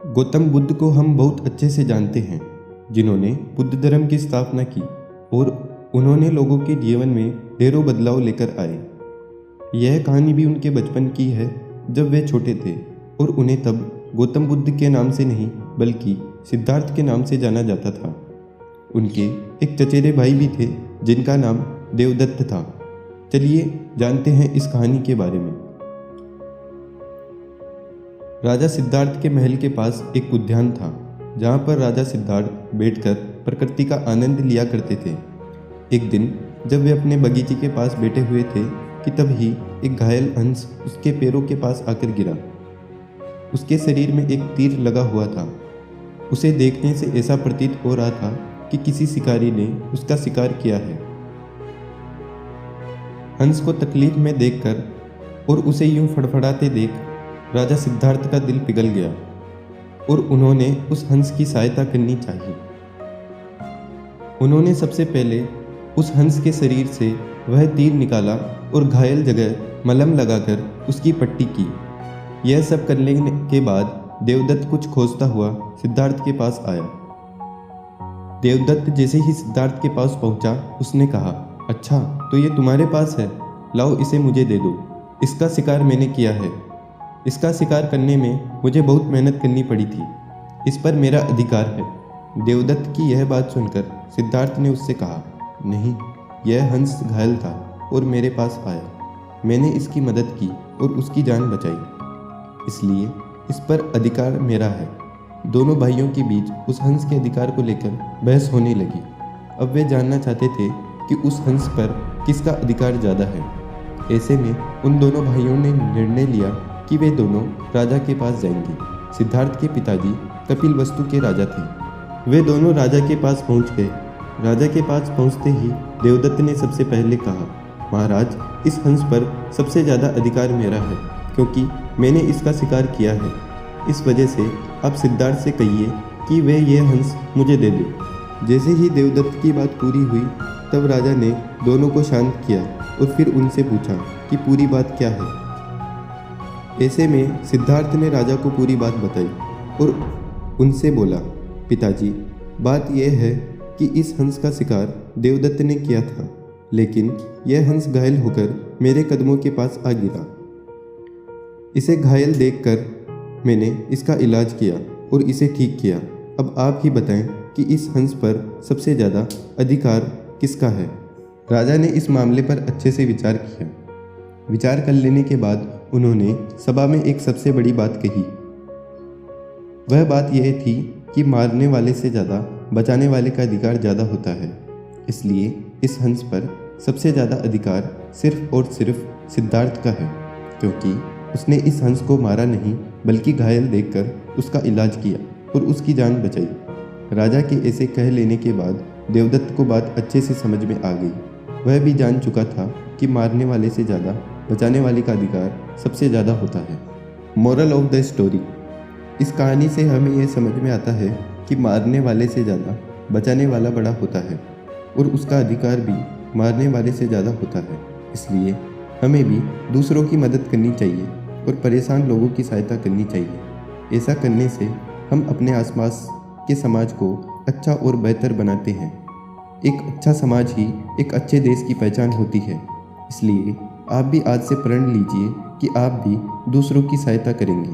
गौतम बुद्ध को हम बहुत अच्छे से जानते हैं, जिन्होंने बुद्ध धर्म की स्थापना की और उन्होंने लोगों के जीवन में ढेरों बदलाव लेकर आए। यह कहानी भी उनके बचपन की है, जब वे छोटे थे और उन्हें तब गौतम बुद्ध के नाम से नहीं बल्कि सिद्धार्थ के नाम से जाना जाता था। उनके एक चचेरे भाई भी थे जिनका नाम देवदत्त था। चलिए जानते हैं इस कहानी के बारे में। राजा सिद्धार्थ के महल के पास एक उद्यान था, जहाँ पर राजा सिद्धार्थ बैठकर प्रकृति का आनंद लिया करते थे। एक दिन जब वे अपने बगीचे के पास बैठे हुए थे कि तभी एक घायल हंस उसके पैरों के पास आकर गिरा। उसके शरीर में एक तीर लगा हुआ था। उसे देखने से ऐसा प्रतीत हो रहा था कि किसी शिकारी ने उसका शिकार किया है। हंस को तकलीफ में देखकर और उसे यूं फड़फड़ाते देख राजा सिद्धार्थ का दिल पिघल गया और उन्होंने उस हंस की सहायता करनी चाहिए। उन्होंने सबसे पहले उस हंस के शरीर से वह तीर निकाला और घायल जगह मलहम लगाकर उसकी पट्टी की। यह सब करने के बाद देवदत्त कुछ खोजता हुआ सिद्धार्थ के पास आया। देवदत्त जैसे ही सिद्धार्थ के पास पहुंचा, उसने कहा, अच्छा तो ये तुम्हारे पास है, लाओ इसे मुझे दे दो। इसका शिकार मैंने किया है। इसका शिकार करने में मुझे बहुत मेहनत करनी पड़ी थी। इस पर मेरा अधिकार है। देवदत्त की यह बात सुनकर सिद्धार्थ ने उससे कहा, नहीं, यह हंस घायल था और मेरे पास आया। मैंने इसकी मदद की और उसकी जान बचाई, इसलिए इस पर अधिकार मेरा है। दोनों भाइयों के बीच उस हंस के अधिकार को लेकर बहस होने लगी। अब वे जानना चाहते थे कि उस हंस पर किसका अधिकार ज़्यादा है। ऐसे में उन दोनों भाइयों ने निर्णय लिया कि वे दोनों राजा के पास जाएंगे। सिद्धार्थ के पिताजी कपिलवस्तु के राजा थे। वे दोनों राजा के पास पहुंच गए। राजा के पास पहुंचते ही देवदत्त ने सबसे पहले कहा, महाराज, इस हंस पर सबसे ज़्यादा अधिकार मेरा है, क्योंकि मैंने इसका शिकार किया है। इस वजह से आप सिद्धार्थ से कहिए कि वे यह हंस मुझे दे दे। जैसे ही देवदत्त की बात पूरी हुई, तब राजा ने दोनों को शांत किया और फिर उनसे पूछा कि पूरी बात क्या है। ऐसे में सिद्धार्थ ने राजा को पूरी बात बताई और उनसे बोला, पिताजी, बात यह है कि इस हंस का शिकार देवदत्त ने किया था, लेकिन यह हंस घायल होकर मेरे कदमों के पास आ गिरा। इसे घायल देखकर मैंने इसका इलाज किया और इसे ठीक किया। अब आप ही बताएं कि इस हंस पर सबसे ज़्यादा अधिकार किसका है। राजा ने इस मामले पर अच्छे से विचार किया। विचार कर लेने के बाद उन्होंने सभा में एक सबसे बड़ी बात कही। वह बात यह थी कि मारने वाले से ज़्यादा बचाने वाले का अधिकार ज़्यादा होता है। इसलिए इस हंस पर सबसे ज़्यादा अधिकार सिर्फ और सिर्फ सिद्धार्थ का है, क्योंकि उसने इस हंस को मारा नहीं बल्कि घायल देखकर उसका इलाज किया और उसकी जान बचाई। राजा के ऐसे कह लेने के बाद देवदत्त को बात अच्छे से समझ में आ गई। वह भी जान चुका था कि मारने वाले से ज़्यादा बचाने वाले का अधिकार सबसे ज़्यादा होता है। मोरल ऑफ द स्टोरी, इस कहानी से हमें यह समझ में आता है कि मारने वाले से ज़्यादा बचाने वाला बड़ा होता है और उसका अधिकार भी मारने वाले से ज़्यादा होता है। इसलिए हमें भी दूसरों की मदद करनी चाहिए और परेशान लोगों की सहायता करनी चाहिए। ऐसा करने से हम अपने आसपास के समाज को अच्छा और बेहतर बनाते हैं। एक अच्छा समाज ही एक अच्छे देश की पहचान होती है। इसलिए आप भी आज से प्रण लीजिए कि आप भी दूसरों की सहायता करेंगे।